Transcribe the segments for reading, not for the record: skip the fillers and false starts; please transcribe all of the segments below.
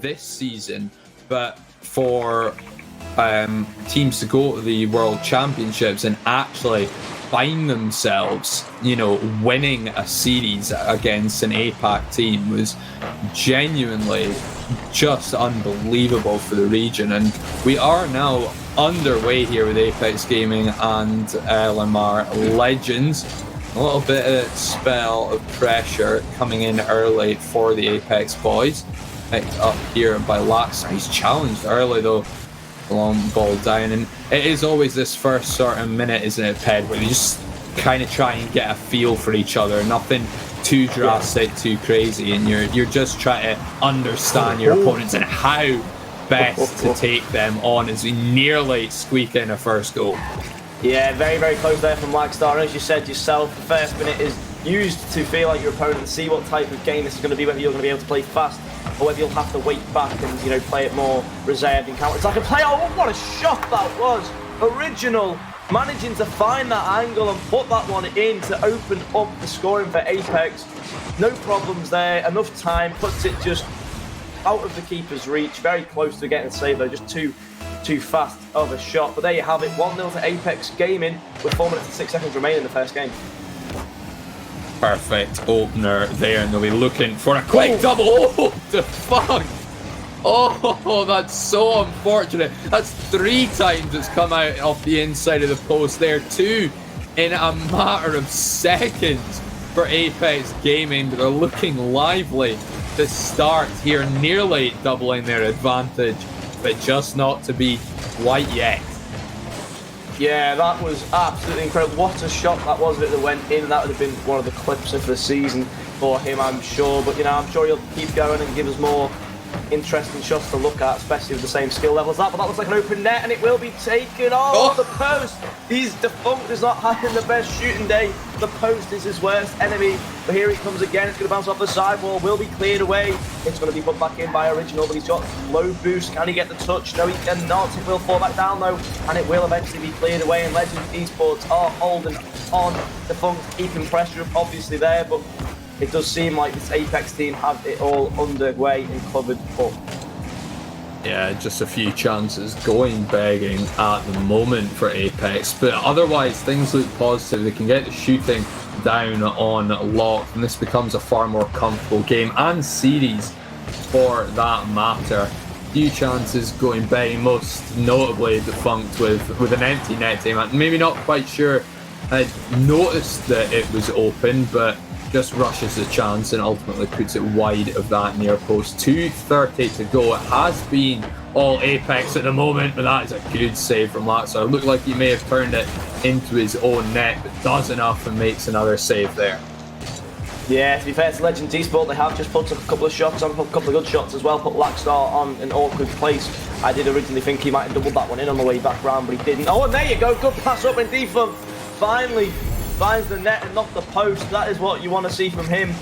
this season, but for teams to go to the World Championships and actually find themselves, you know, winning a series against an APAC team was genuinely just unbelievable for the region. And we are now underway here with Apex Gaming and LMR Legends. A little bit of spell of pressure coming in early for the Apex boys. Picked up here by Lax. He's challenged early though. Long ball down, and it is always this first sort of minute, isn't it, Ped, where you just kind of try and get a feel for each other. Nothing too drastic, too crazy, and you're just trying to understand your opponents and how best to take them on as we nearly squeak in a first goal. Yeah, very, very close there from Lagstar. As you said yourself, the first minute is used to feel like your opponent and see what type of game this is going to be, whether you're going to be able to play fast or whether you'll have to wait back and, you know, play it more reserved and counter-attack and play. Oh, what a shot that was! Original, managing to find that angle and put that one in to open up the scoring for Apex. No problems there, enough time, puts it just out of the keeper's reach, very close to getting a save though, just too fast of a shot. But there you have it, 1-0 to Apex Gaming with 4 minutes and 6 seconds remaining in the first game. Perfect opener there, and they'll be looking for a quick double. Oh, the fuck! Oh, that's so unfortunate. That's 3 times it's come out off the inside of the post there. 2 in a matter of seconds for Apex Gaming, but they're looking lively to start here, nearly doubling their advantage, but just not to be quite yet. Yeah, that was absolutely incredible. What a shot that was that went in. That would have been one of the clips of the season for him, I'm sure. But, you know, I'm sure he'll keep going and give us more interesting shots to look at, especially with the same skill level as that. But that looks like an open net, and it will be taken off the post. He's defunct, is not having the best shooting day. The post is his worst enemy. But here he comes again. It's going to bounce off the sidewall. Will be cleared away. It's going to be put back in by Original, but he's got low boost. Can he get the touch? No, he cannot. It will fall back down though, and it will eventually be cleared away. And Legends Esports are holding on. Defunct keeping pressure obviously there, but it does seem like this Apex team have it all underway and covered up. Yeah, just a few chances going begging at the moment for Apex, but otherwise things look positive. They can get the shooting down on lock, and this becomes a far more comfortable game and series for that matter. Few chances going begging, most notably Defunct with an empty net team. Maybe not quite sure I noticed that it was open, but just rushes the chance and ultimately puts it wide of that near post. 2:30 to go. It has been all Apex at the moment, but that is a good save from Laxar. It looked like he may have turned it into his own net, but does enough and makes another save there. Yeah, to be fair to Legends Esports, they have just put a couple of shots on, a couple of good shots as well, put Laxar on an awkward place. I did originally think he might have doubled that one in on the way back round, but he didn't. Oh, and there you go, good pass up, and Defunct finally finds the net and not the post. That is what you want to see from him.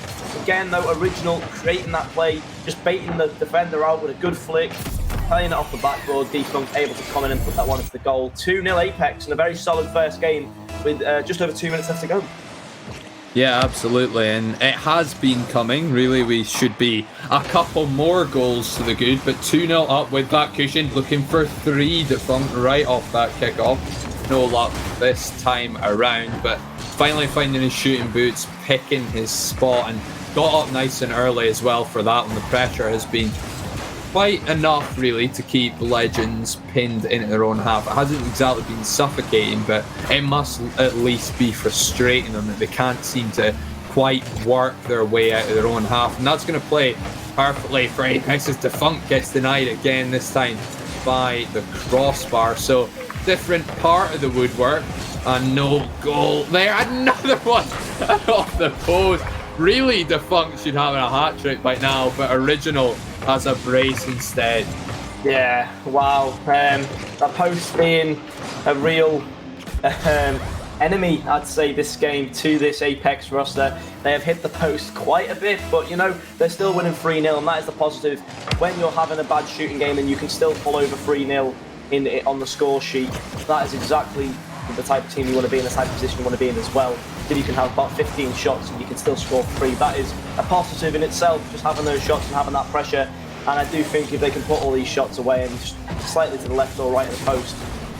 Again though, Original creating that play, just baiting the defender out with a good flick, playing it off the backboard. Defunct able to come in and put that one into the goal. 2-0 Apex and a very solid first game with just over 2 minutes left to go. Yeah, absolutely, and it has been coming. Really, we should be a couple more goals to the good, but 2-0 up with that cushion, looking for 3 Defunct right off that kickoff. No luck this time around, but finally finding his shooting boots, picking his spot, and got up nice and early as well for that one. The pressure has been quite enough really to keep Legends pinned into their own half. It hasn't exactly been suffocating, but it must at least be frustrating them that they can't seem to quite work their way out of their own half, and that's going to play perfectly for Apex's. Defunct gets denied again, this time by the crossbar, so different part of the woodwork, and no goal there. Another one off the post. Really, Defunct should have a hat trick by now, but Original has a brace instead. Yeah, wow. That post being a real enemy, I'd say, this game to this Apex roster. They have hit the post quite a bit, but you know, they're still winning 3-0, and that is the positive. When you're having a bad shooting game and you can still pull over 3-0 on the score sheet, that is exactly the type of team you want to be in, the type of position you want to be in as well. If you can have about 15 shots and you can still score 3, that is a positive in itself, just having those shots and having that pressure. And I do think if they can put all these shots away and just slightly to the left or right of the post,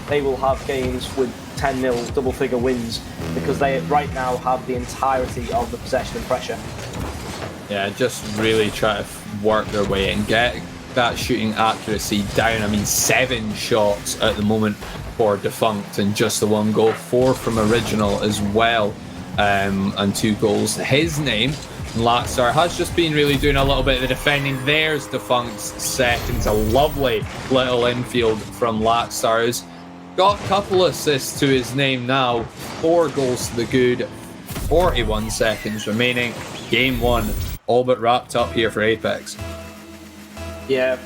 they will have games with 10-0 double-figure wins, because they right now have the entirety of the possession and pressure. Yeah, just really try to work their way and get that shooting accuracy down. I mean, 7 shots at the moment for Defunct and just the 1 goal, 4 from Original as well, and 2 goals to his name. Latstar has just been really doing a little bit of the defending. There's Defunct's second. A lovely little infield from Latstar's. Got a couple assists to his name now. 4 goals to the good. 41 seconds remaining. Game 1 all but wrapped up here for Apex. Yeah,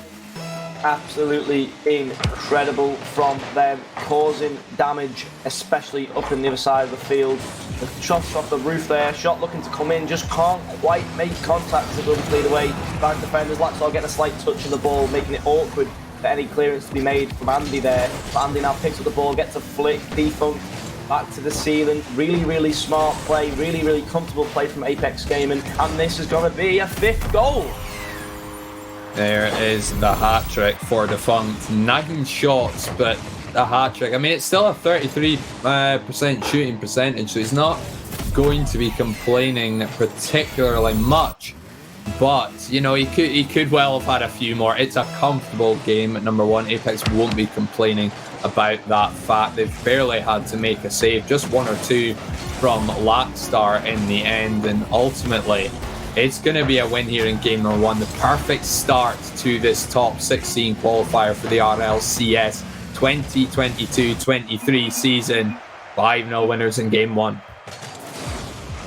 absolutely incredible from them, causing damage, especially up in the other side of the field. The shots off the roof there, shot looking to come in, just can't quite make contact as it will be cleared away. Bank defenders, Laxar getting a slight touch in the ball, making it awkward for any clearance to be made from Andy there. But Andy now picks up the ball, gets a flick, Defunct back to the ceiling. Really, really smart play, really, really comfortable play from Apex Gaming, and this is going to be a 5th goal. There is the hat-trick for Defunct. 9 shots, but a hat-trick. I mean, it's still a 33% shooting percentage, so he's not going to be complaining particularly much. But, you know, he could well have had a few more. It's a comfortable game at number 1. Apex won't be complaining about that fact. They've barely had to make a save. Just 1 or 2 from Latstar in the end, and ultimately it's going to be a win here in game number 1. The perfect start to this top 16 qualifier for the RLCS 2022-23 season. 5-0 winners in game 1.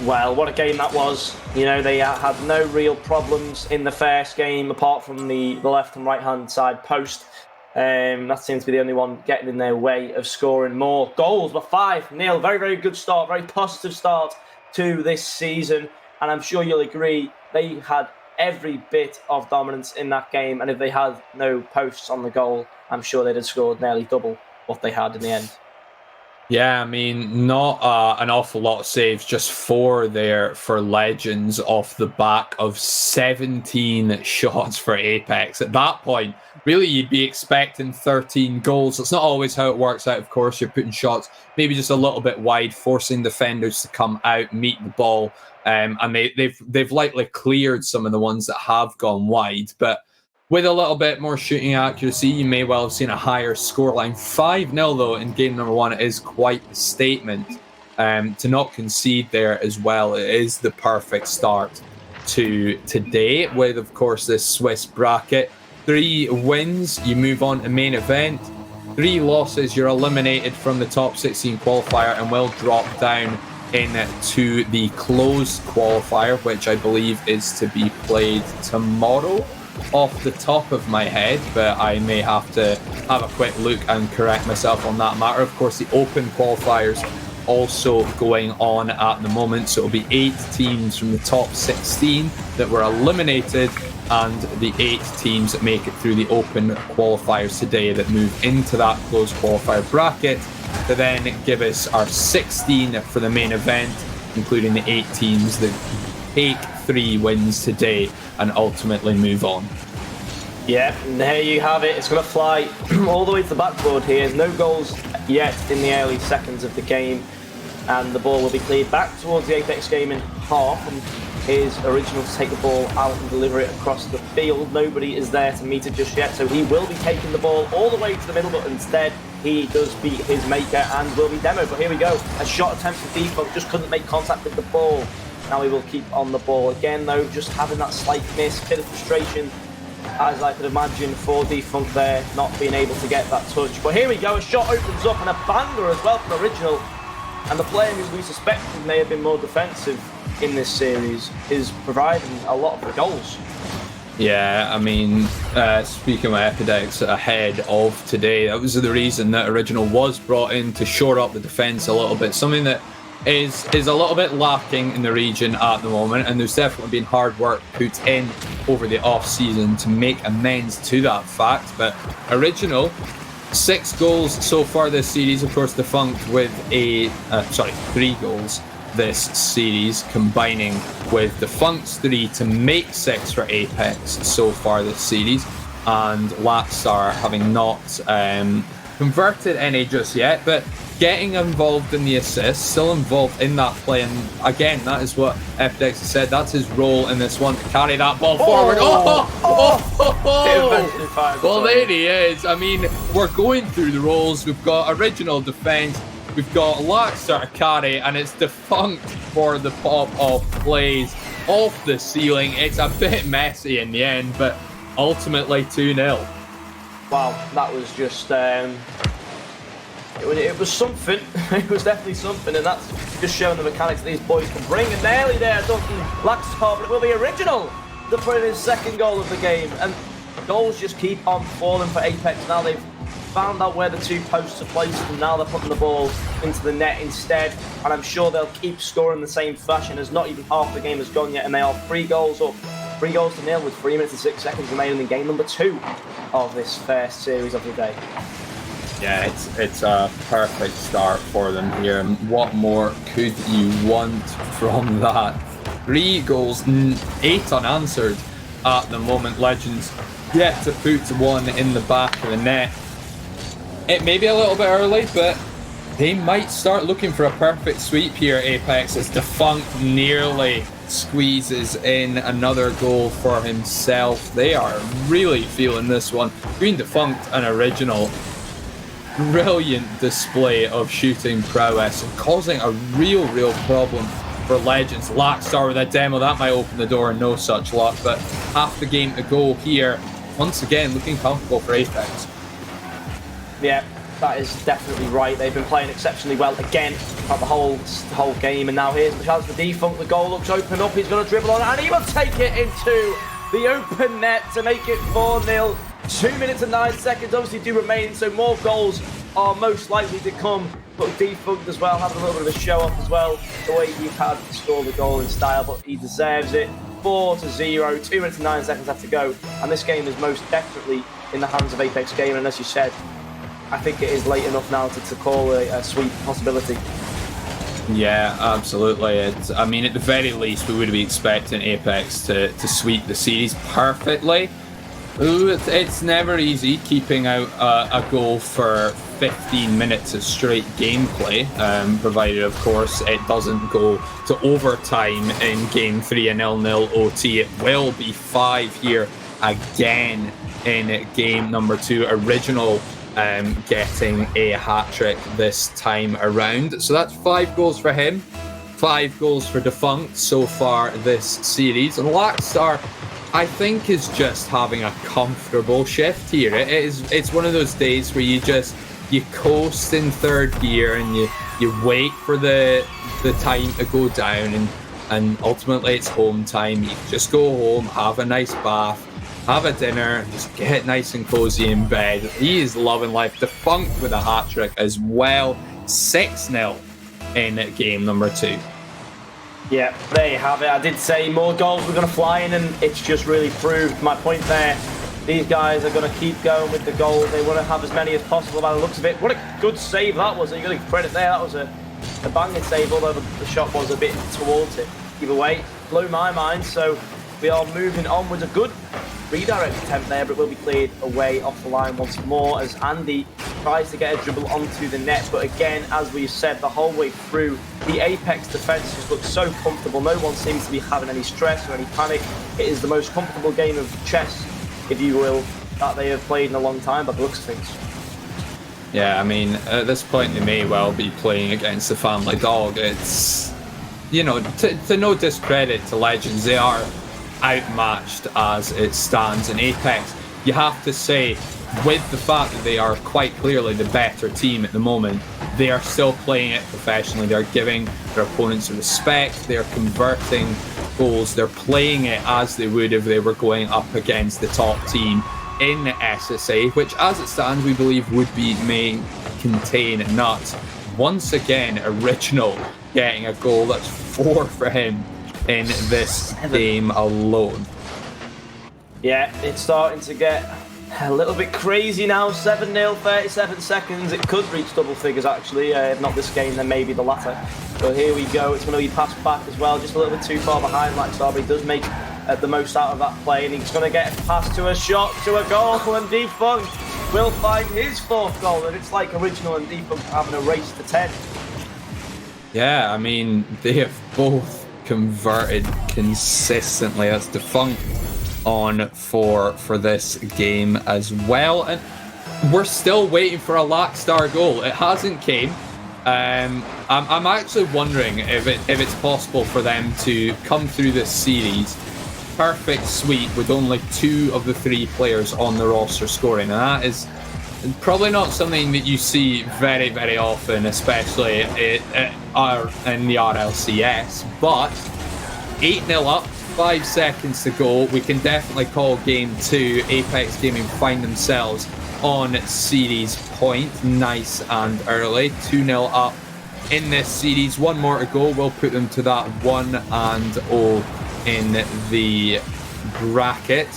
Well, what a game that was. You know, they had no real problems in the first game, apart from the left and right-hand side post. That seems to be the only one getting in their way of scoring more goals. But 5-0, very, very good start, very positive start to this season. And I'm sure you'll agree, they had every bit of dominance in that game. And if they had no posts on the goal, I'm sure they'd have scored nearly double what they had in the end. Yeah, I mean, not an awful lot of saves, just 4 there for Legends off the back of 17 shots for Apex. At that point, really, you'd be expecting 13 goals. It's not always how it works out, of course. You're putting shots maybe just a little bit wide, forcing defenders to come out, meet the ball. And they've likely cleared some of the ones that have gone wide. But with a little bit more shooting accuracy, you may well have seen a higher scoreline. 5-0, though, in game number 1 is quite the statement. To not concede there as well, it is the perfect start to today with, of course, this Swiss bracket. 3 wins, you move on to main event. 3 losses, you're eliminated from the top 16 qualifier and will drop down into the closed qualifier, which I believe is to be played tomorrow, off the top of my head, but I may have to have a quick look and correct myself on that matter. Of course, the open qualifiers also going on at the moment, so it'll be 8 teams from the top 16 that were eliminated, and the 8 teams that make it through the open qualifiers today that move into that closed qualifier bracket to then give us our 16 for the main event, including the 8 teams that take 3 wins today and ultimately move on. Yeah, and there you have it. It's going to fly all the way to the backboard here. No goals yet in the early seconds of the game, and the ball will be cleared back towards the Apex Gaming half, and here's Original to take the ball out and deliver it across the field. Nobody is there to meet it just yet, so he will be taking the ball all the way to the middle, but instead he does beat his maker and will be demoed. But here we go, a shot attempt for Defunct, just couldn't make contact with the ball. Now he will keep on the ball again, though, just having that slight miss, bit of frustration, as I could imagine, for Defunct there, not being able to get that touch. But here we go, a shot opens up and a banger as well from Original. And the player who we suspected may have been more defensive in this series is providing a lot of the goals. Yeah, I mean, speaking of Epidemics ahead of today, that was the reason that Original was brought in, to shore up the defence a little bit, something that is a little bit lacking in the region at the moment, and there's definitely been hard work put in over the off-season to make amends to that fact. But Original, 6 goals so far this series, of course, Defunct with 3 goals. this series, combining with Defunct's 3 to make 6 for Apex so far this series, and Latstar having not converted any just yet, but getting involved in the assist, still involved in that play, and again, that is what FDX said, that's his role in this one, to carry that ball forward. Well, there he is. I mean, we're going through the roles. We've got original defense, we've got Latstar to carry, and it's Defunct for the pop-off plays off the ceiling. It's a bit messy in the end, but ultimately 2-0. Wow, that was just... It was something. It was definitely something, and that's just showing the mechanics these boys can bring. And nearly there, Duncan Laxcar, but it will be original to put in his second goal of the game. And goals just keep on falling for Apex. Now they've found out where the 2 posts are placed, and now they're putting the ball into the net instead. And I'm sure they'll keep scoring the same fashion, as not even half the game has gone yet, and they are 3 goals up. 3 goals to nil with 3 minutes and 6 seconds remaining in game number 2 of this first series of the day. Yeah, it's a perfect start for them here. What more could you want from that? 3 goals, 8 unanswered at the moment. Legends yet to put 1 in the back of the net. It may be a little bit early, but they might start looking for a perfect sweep here, Apex, as Defunct nearly squeezes in another goal for himself. They are really feeling this one. Green Defunct, an original. Brilliant display of shooting prowess and causing a real problem for Legends. Latstar with a demo, that might open the door, no such luck, but half the game to go here. Once again, looking comfortable for Apex. Yeah, that is definitely right. They've been playing exceptionally well again throughout the whole game, and now here's the chance for Defunct. The goal looks open up, he's going to dribble on, and he will take it into the open net to make it 4-0. 2 minutes and 9 seconds obviously do remain, so more goals are most likely to come. But Defunct as well, having a little bit of a show off as well, the way he had to score the goal in style, but he deserves it. 4-0, 2 minutes and 9 seconds have to go, and this game is most definitely in the hands of Apex Gaming, and as you said, I think it is late enough now to call a sweep possibility. Yeah, absolutely. I mean, at the very least, we would be expecting Apex to sweep the series perfectly. Ooh, it's never easy keeping out a goal for 15 minutes of straight gameplay, provided, of course, it doesn't go to overtime in Game 3 and 0-0 OT. It will be 5 here again in Game number 2. Original getting a hat-trick this time around. So that's 5 goals for him, 5 goals for Defunct so far this series. And Latstar, I think, is just having a comfortable shift here. It's one of those days where you coast in third gear and you wait for the time to go down, and ultimately it's home time. You just go home, have a nice bath, have a dinner, just get nice and cozy in bed. He is loving life. Defunct with a hat-trick as well. 6-0 in game number 2. Yeah, there you have it. I did say more goals were going to fly in, and it's just really proved my point there. These guys are going to keep going with the goals. They want to have as many as possible by the looks of it. What a good save that was. You got to credit there. That was a banging save, although the shot was a bit towards it. Either way, blew my mind. So we are moving onwards. A good redirect attempt there, but it will be cleared away off the line once more as Andy tries to get a dribble onto the net. But again, as we said the whole way through, the Apex defense just looks so comfortable. No one seems to be having any stress or any panic. It is the most comfortable game of chess, if you will, that they have played in a long time by the looks of things. Yeah, I mean, at this point they may well be playing against the family dog. It's, you know, to no discredit to Legends, they are outmatched as it stands in Apex. You have to say, with the fact that they are quite clearly the better team at the moment, they are still playing it professionally. They're giving their opponents respect, they're converting goals, they're playing it as they would if they were going up against the top team in SSA, which as it stands we believe may contain nuts. Once again, Original getting a goal. That's 4 for him in this game alone. Yeah, it's starting to get A little bit crazy now, 7-0, 37 seconds. It could reach double figures actually, if not this game, then maybe the latter. But here we go, it's going to be passed back as well, just a little bit too far behind Laxar, but he does make the most out of that play, and he's going to get a pass to a shot, to a goal, and Defunct will find his 4th goal, and it's like original and Defunct having a race to 10. Yeah, I mean, they have both converted consistently. That's Defunct on for this game as well, and we're still waiting for a Laxar goal. It hasn't came. I'm actually wondering if it's possible for them to come through this series perfect sweep with only 2 of the 3 players on the roster scoring, and that is probably not something that you see very, very often, especially in the RLCS. But 8-0 up, 5 seconds to go. We can definitely call game 2. Apex Gaming find themselves on series point, nice and early. 2-0 up in this series. 1 more to go. We'll put them to that 1-0 in the bracket.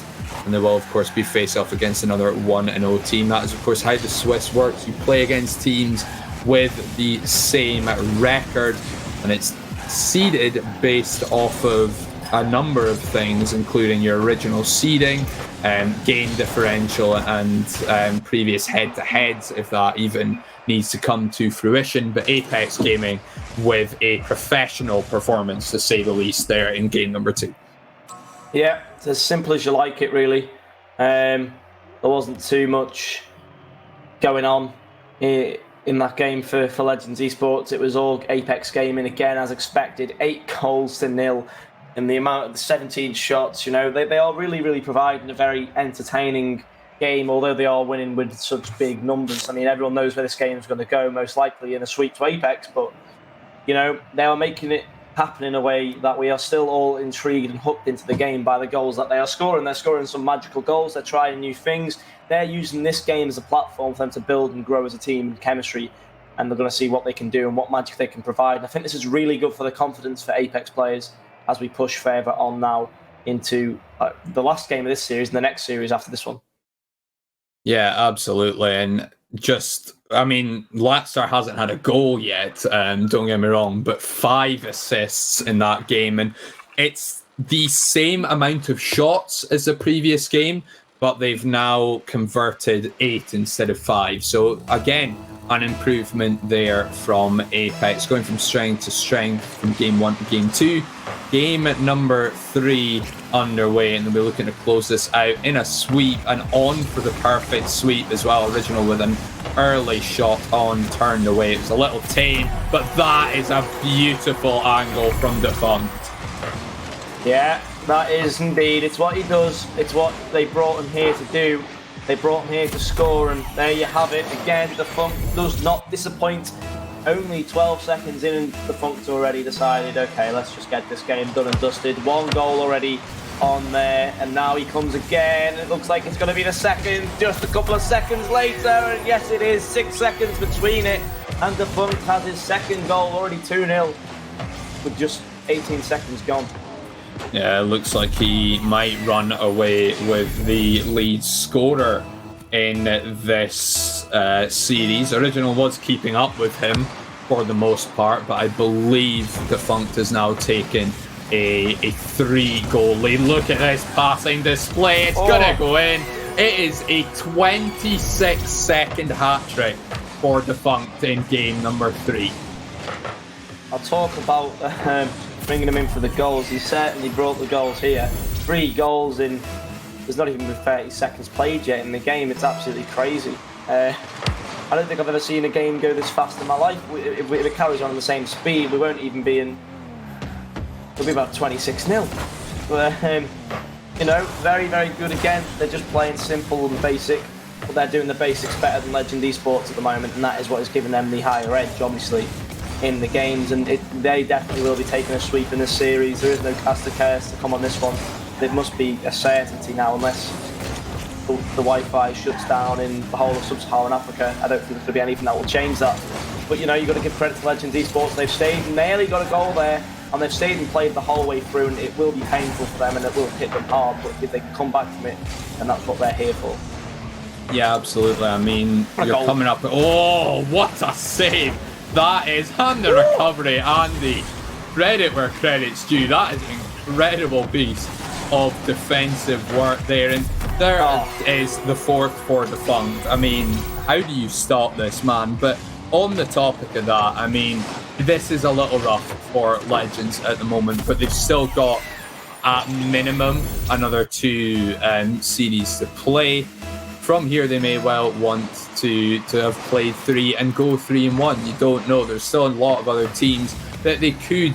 And they will, of course, be face-off against another 1-0 team. That is, of course, how the Swiss works. You play against teams with the same record, and it's seeded based off of a number of things, including your original seeding, game differential, and previous head-to-heads, if that even needs to come to fruition. But Apex Gaming with a professional performance, to say the least, there in game number 2. Yeah, it's as simple as you like it, really. There wasn't too much going on in that game for Legends Esports. It was all Apex Gaming again, as expected. 8 goals to 0. And the amount of the 17 shots, you know, they are really, really providing a very entertaining game, although they are winning with such big numbers. I mean, everyone knows where this game is going to go, most likely in a sweep to Apex, but, you know, they are making it happen in a way that we are still all intrigued and hooked into the game by the goals that they are scoring. They're scoring some magical goals, they're trying new things, they're using this game as a platform for them to build and grow as a team and chemistry, and they're going to see what they can do and what magic they can provide. And I think this is really good for the confidence for Apex players as we push further on now into the last game of this series and the next series after this one. Yeah, absolutely. And just, I mean, Laxar hasn't had a goal yet, don't get me wrong, but 5 assists in that game. And it's the same amount of shots as the previous game, but they've now converted 8 instead of 5. So again, an improvement there from Apex, going from strength to strength from game 1 to game 2. Game number 3 underway, and we'll be looking to close this out in a sweep, and on for the perfect sweep as well. Original with an early shot on, turned away. It was a little tame, but that is a beautiful angle from Defunct. Yeah, that is indeed. It's what he does. It's what they brought him here to do. They brought him here to score, and there you have it. Again, Defunct does not disappoint. Only 12 seconds in, and Defunct's already decided, okay, let's just get this game done and dusted. 1 goal already on there, and now he comes again. It looks like it's going to be the second, just a couple of seconds later, and yes, it is. 6 seconds between it, and Defunct has his 2nd goal, already 2-0, with just 18 seconds gone. Yeah, it looks like he might run away with the lead scorer in this series. Original was keeping up with him for the most part, but I believe Defunct has now taken a 3-goal lead. Look at this passing display. It's gonna go in. It is a 26-second hat-trick for Defunct in game number 3. I'll talk about bringing him in for the goals. He certainly brought the goals here. 3 goals in, there's not even been 30 seconds played yet in the game. It's absolutely crazy. I don't think I've ever seen a game go this fast in my life. If it carries on the same speed, we won't even be in, it'll be about 26-0. But, you know, very, very good again. They're just playing simple and basic, but they're doing the basics better than Legend Esports at the moment, and that is what is giving them the higher edge, obviously, in the games. And they definitely will be taking a sweep in this series. There is no caster curse to come on this one. It must be a certainty now, unless the Wi-Fi shuts down in the whole of Sub-Saharan Africa. I don't think there's going to be anything that will change that. But, you know, you've got to give credit to Legends Esports. They've stayed and nearly got a goal there, and they've stayed and played the whole way through, and it will be painful for them and it will hit them hard, but if they can come back from it, then that's what they're here for. Yeah, absolutely. I mean, you're coming up. Oh, what a save! That is on the recovery, Andy. Credit where credit's due. That is an incredible piece of defensive work there. And there is the fourth for Defunct. I mean, how do you stop this, man? But on the topic of that, I mean, this is a little rough for Legends at the moment, but they've still got, at minimum, another 2 series to play. From here, they may well want to have played 3 and go 3-1. You don't know. There's still a lot of other teams that they could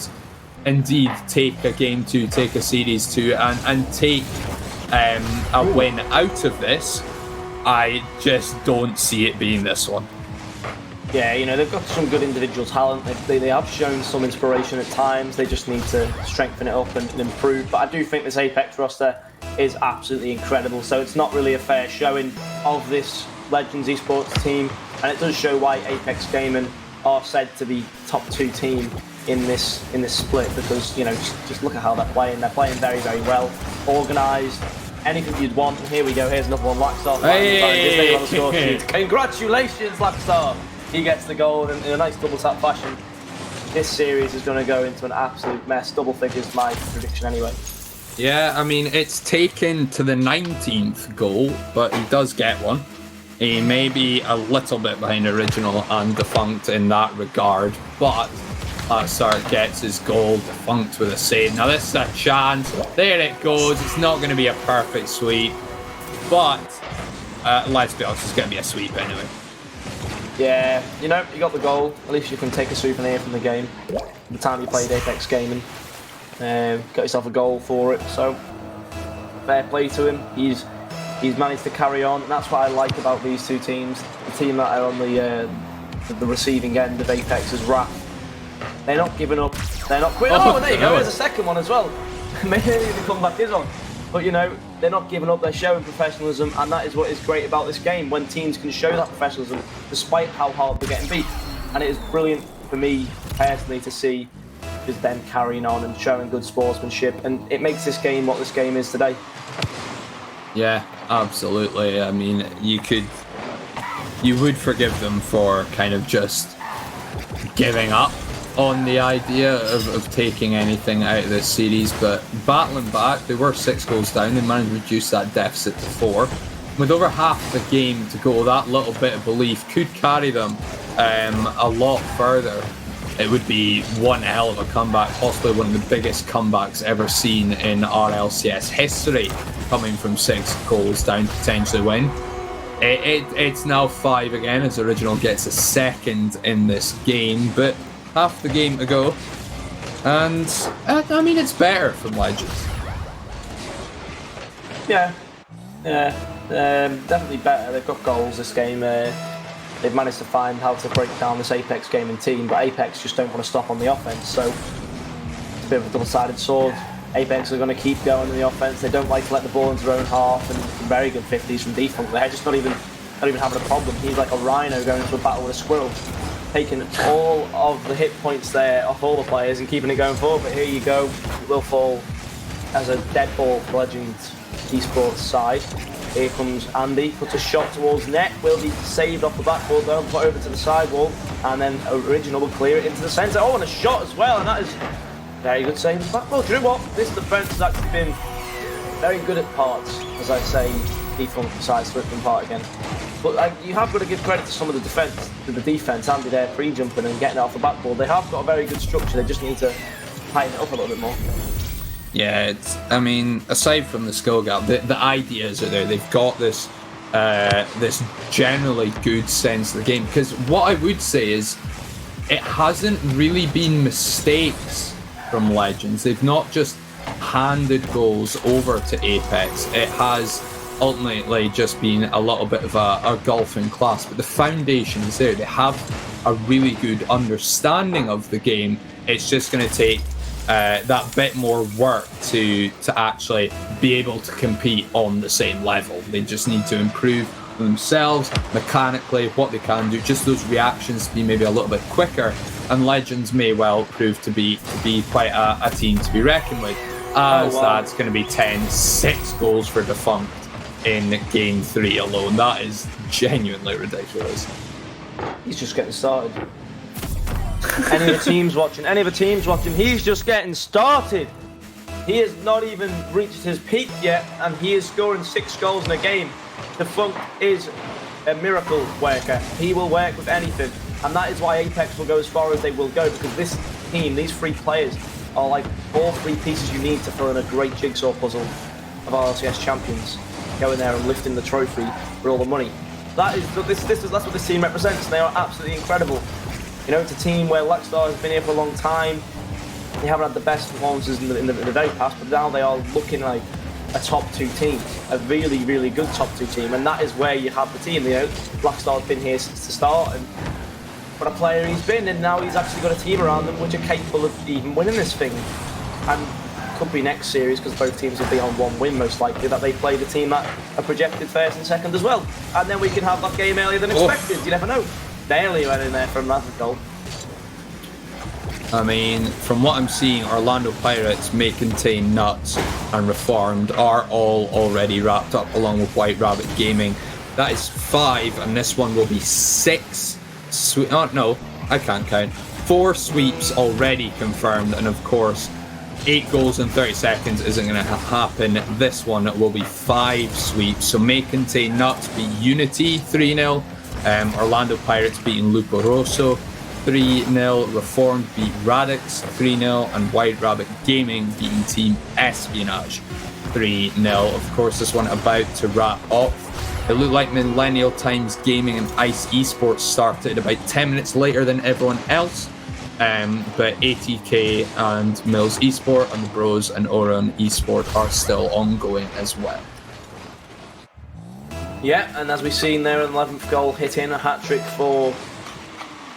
indeed take a game to, take a series to, and take a win out of this. I just don't see it being this one. Yeah, you know, they've got some good individual talent. They have shown some inspiration at times. They just need to strengthen it up and improve. But I do think this Apex roster is absolutely incredible. So it's not really a fair showing of this Legends esports team. And it does show why Apex Gaming are said to be top 2 team in this split. Because, you know, just look at how they're playing. They're playing very, very well. Organised. Anything you'd want. And here we go. Here's another one. Laxstar. Hey! On the score sheet. Congratulations, Laxstar. He gets the goal in a nice double tap fashion. This series is going to go into an absolute mess. Double figures, my prediction anyway. Yeah, I mean, it's taken to the 19th goal, but he does get one. He may be a little bit behind Original and Defunct in that regard, but Laxstar gets his goal. Defunct with a save. Now this is a chance. There it goes. It's not going to be a perfect sweep, but let's be honest, it's going to be a sweep anyway. Yeah, you know, you got the goal. At least you can take a souvenir from the game. The time you played Apex Gaming, got yourself a goal for it. So fair play to him. He's managed to carry on. And that's what I like about these 2 teams. The team that are on the receiving end of Apex's wrath. They're not giving up. They're not quitting. Oh, there you go. There's a second one as well. Maybe the comeback is on. But, you know, they're not giving up, they're showing professionalism, and that is what is great about this game, when teams can show that professionalism despite how hard they're getting beat. And it is brilliant for me, personally, to see just them carrying on and showing good sportsmanship, and it makes this game what this game is today. Yeah, absolutely. I mean, you would forgive them for kind of just giving up on the idea of taking anything out of this series, but battling back, they were 6 goals down. They managed to reduce that deficit to 4. With over half the game to go, that little bit of belief could carry them a lot further. It would be one hell of a comeback, possibly one of the biggest comebacks ever seen in RLCS history, coming from 6 goals down to potentially win. It's now 5 again, as Original gets a second in this game, but half the game to go, and I mean, it's better from Legends. Yeah, definitely better. They've got goals this game. They've managed to find how to break down this Apex Gaming team, but Apex just don't want to stop on the offense, so it's a bit of a double-sided sword. Apex are going to keep going in the offense. They don't like to let the ball into their own half, and very good 50s from Defunct. They're just not even having a problem. He's like a rhino going into a battle with a squirrel, taking all of the hit points there off all the players and keeping it going forward. But here you go, it will fall as a dead ball for Legends esports side. Here comes Andy, puts a shot towards net, will be saved off the backboard though, put over to the sidewall, and then Original will clear it into the centre. Oh, and a shot as well, and that is very good save as back. Well, do you know what? This defence has actually been very good at parts, as I say, Defunct decides to rip them apart again. But you have got to give credit to some of the defence, Andy there pre-jumping and getting it off the backboard. They have got a very good structure, they just need to tighten it up a little bit more. Yeah, I mean, aside from the skill gap, the ideas are there. They've got this this generally good sense of the game. Because what I would say is, it hasn't really been mistakes from Legends. They've not just handed goals over to Apex. It has ultimately just been a little bit of a golf in class. But the foundation is there. They have a really good understanding of the game. It's just going to take that bit more work to actually be able to compete on the same level. They just need to improve themselves mechanically, what they can do, just those reactions to be maybe a little bit quicker, and Legends may well prove to be quite a team to be reckoned with, as that's going to be 6 goals for Defunct in game 3 alone. That is genuinely ridiculous. He's just getting started. Any of the teams watching, he's just getting started. He has not even reached his peak yet, and he is scoring 6 goals in a game. The Funk is a miracle worker. He will work with anything, and that is why Apex will go as far as they will go, because this team, these 3 players, are like all 3 pieces you need to fill in a great jigsaw puzzle of RLCS champions. Going there and lifting the trophy for all the money. That's what this team represents. They are absolutely incredible. You know, it's a team where Lexstar has been here for a long time. They haven't had the best performances in the very past, but now they are looking like a top 2 team, a really, really good top 2 team, and that is where you have the team. You know, Blackstar's been here since the start, and what a player he's been, and now he's actually got a team around them which are capable of even winning this thing. And could be next series, because both teams will be on 1 win most likely, that they play the team that are projected first and second as well, and then we can have that game earlier than expected. You never know. Daly went in there for a massive goal. I mean, from what I'm seeing, Orlando Pirates, May Contain, Nuts and Reformed are all already wrapped up, along with White Rabbit Gaming. That is 5, and this one will be 6 oh no, I can't count. 4 sweeps already confirmed, and of course 8 goals in 30 seconds isn't going to happen. This one will be 5 sweeps. So May Contain Nuts beat Unity 3-0. Orlando Pirates beating Lupo Rosso 3-0. Reformed beat Radix 3-0. And White Rabbit Gaming beating Team Espionage 3-0. Of course, this one about to wrap up. It looked like Millennial Times Gaming and Ice Esports started about 10 minutes later than everyone else. But ATK and Mills Esport and the Bros and Orion Esport are still ongoing as well. Yeah, and as we've seen there, an 11th goal hit in, a hat-trick for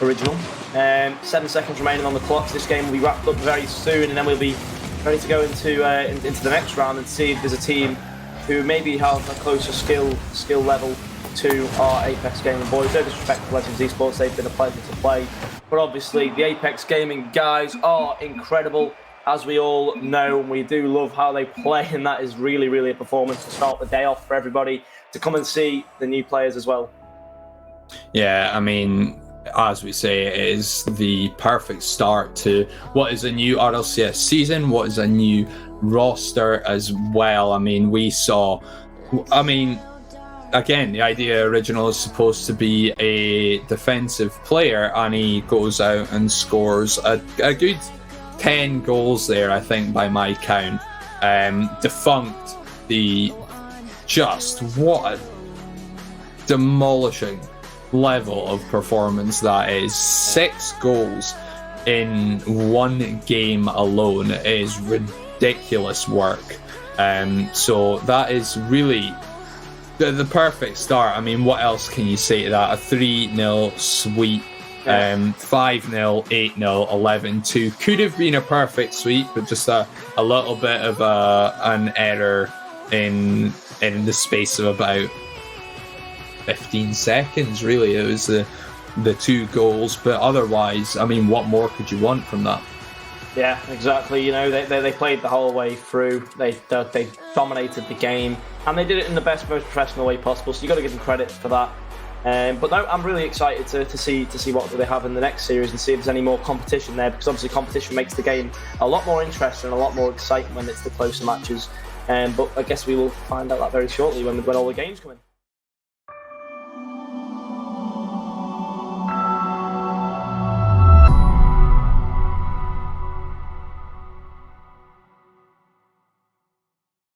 Original. 7 seconds remaining on the clock. This game will be wrapped up very soon, and then we'll be ready to go into the next round and see if there's a team who maybe have a closer skill level to our Apex Gaming boys. No disrespect to Legends Esports, they've been a pleasure to play. But obviously, the Apex Gaming guys are incredible, as we all know, and we do love how they play, and that is really, really a performance to start the day off for everybody to come and see the new players as well. Yeah, I mean, as we say, it is the perfect start to what is a new RLCS season, what is a new roster as well. I mean, again, the idea Original is supposed to be a defensive player, and he goes out and scores a good 10 goals there, I think, by my count. Defunct, what a demolishing level of performance that is. 6 goals in 1 game alone is ridiculous work. So that is really the perfect start. I mean, what else can you say to that? A 3-0 sweep, 5-0, 8-0, 11-2. Could have been a perfect sweep, but just a little bit of an error in the space of about 15 seconds, really. It was the 2 goals, but otherwise, I mean, what more could you want from that? Yeah, exactly. You know, they played the whole way through. They dominated the game, and they did it in the best, most professional way possible. So you got to give them credit for that. But no, I'm really excited to see what they have in the next series and see if there's any more competition there, because obviously competition makes the game a lot more interesting and a lot more exciting when it's the closer matches. But I guess we will find out that very shortly when all the games come in.